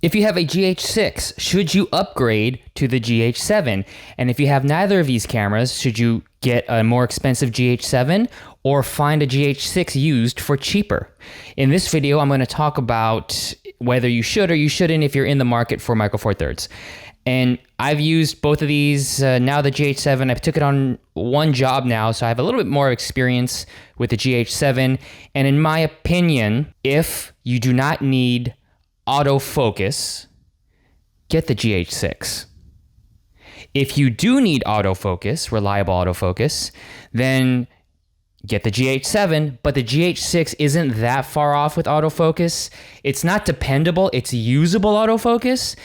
If you have a GH6, should you upgrade to the GH7? And if you have neither of these cameras, should you get a more expensive GH7 or find a GH6 used for cheaper? In this video, I'm going to talk about whether you should or you shouldn't if you're in the market for Micro Four Thirds. And I've used both of these. Now the GH7, I took it on one job now, so I have a little bit more experience with the GH7. And in my opinion, if you do not need autofocus, get the GH6. If you do need autofocus, reliable autofocus, then get the GH7, but the GH6 isn't that far off with autofocus. It's not dependable, it's usable autofocus,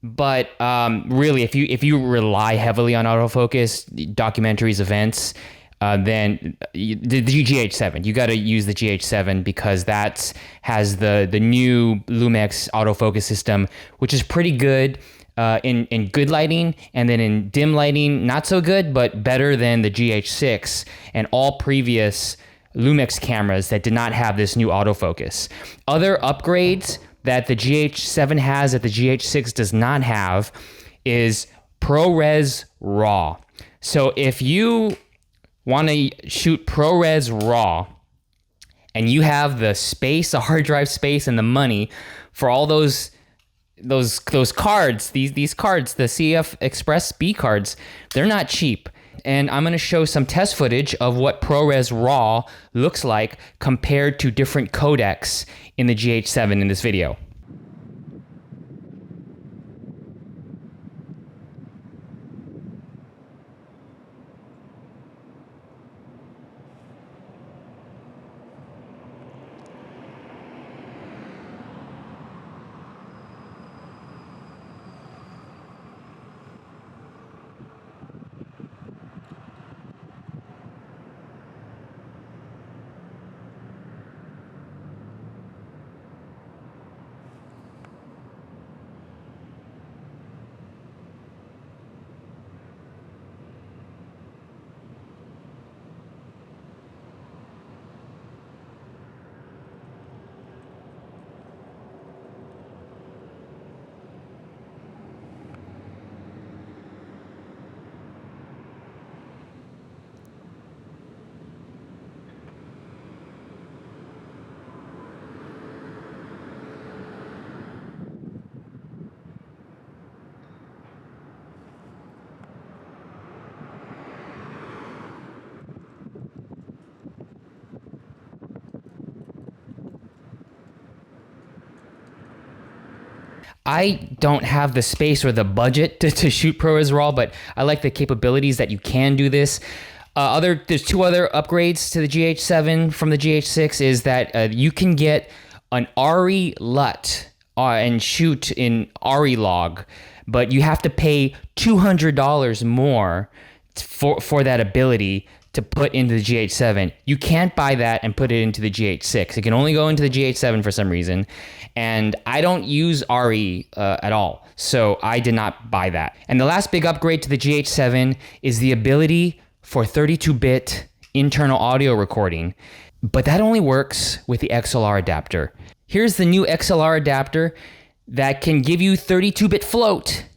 but really, if you rely heavily on autofocus, documentaries, events, then the GH7, you got to use the GH7 because that has the new Lumix autofocus system, which is pretty good in good lighting, and then in dim lighting, not so good, but better than the GH6 and all previous Lumix cameras that did not have this new autofocus. Other upgrades that the GH7 has that the GH6 does not have is ProRes RAW. So if you want to shoot ProRes RAW and you have the space, the hard drive space, and the money for all those cards, these cards, the CF Express B cards, they're not cheap. And I'm going to show some test footage of what ProRes RAW looks like compared to different codecs in the GH7 in this video. I don't have the space or the budget to shoot ProRes RAW, but I like the capabilities that you can do this. There's two other upgrades to the GH7 from the GH6 is that you can get an ARRI LUT and shoot in ARRI log, but you have to pay $200 more for that ability to put into the GH7. You can't buy that and put it into the GH6. It can only go into the GH7 for some reason. And I don't use ARRI at all, so I did not buy that. And the last big upgrade to the GH7 is the ability for 32-bit internal audio recording, but that only works with the XLR adapter. Here's the new XLR adapter that can give you 32-bit float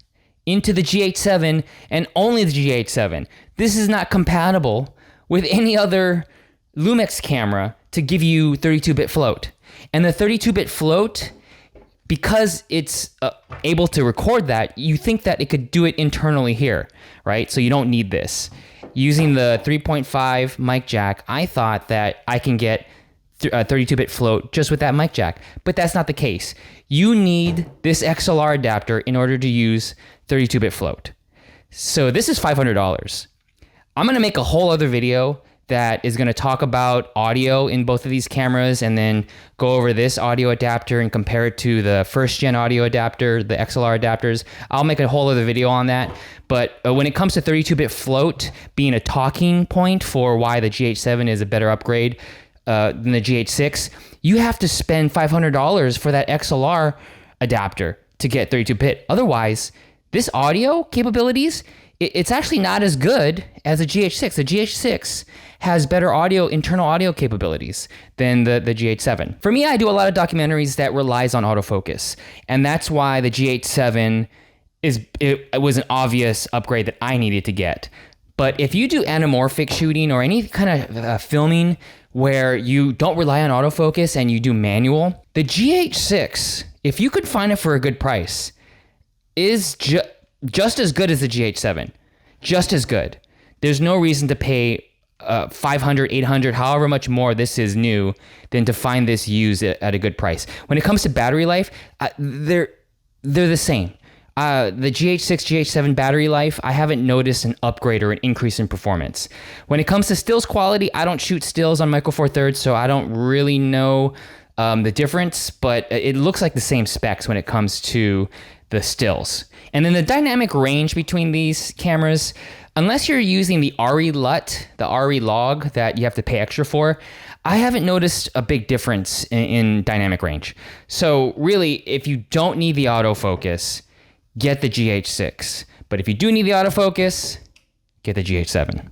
into the GH7 and only the GH7. This is not compatible with any other Lumix camera to give you 32-bit float. And the 32-bit float, because it's able to record that, you think that it could do it internally here, right? So you don't need this. Using the 3.5 mic jack, I thought that I can get 32-bit float just with that mic jack, but that's not the case. You need this XLR adapter in order to use 32-bit float. So this is $500. I'm going to make a whole other video that is going to talk about audio in both of these cameras and then go over this audio adapter and compare it to the first gen audio adapter, the XLR adapters. I'll make a whole other video on that. But when it comes to 32-bit float being a talking point for why the GH7 is a better upgrade than the GH6, you have to spend $500 for that XLR adapter to get 32-bit. Otherwise, this audio capabilities it's actually not as good as the GH6. The GH6 has better internal audio capabilities than the GH7. For me, I do a lot of documentaries that relies on autofocus, and that's why the GH7 it was an obvious upgrade that I needed to get. But if you do anamorphic shooting or any kind of filming where you don't rely on autofocus and you do manual, the GH6, if you could find it for a good price, is just as good as the GH7. Just as good. There's no reason to pay $500, $800, however much more this is new, than to find this used at a good price. When it comes to battery life, they're the same. The GH6, GH7 battery life, I haven't noticed an upgrade or an increase in performance. When it comes to stills quality, I don't shoot stills on Micro Four Thirds, so I don't really know the difference, but it looks like the same specs when it comes to the stills. And then the dynamic range between these cameras, unless you're using the RE LUT, the RE log that you have to pay extra for, I haven't noticed a big difference in dynamic range. So really, if you don't need the autofocus, get the GH6. But if you do need the autofocus, get the GH7.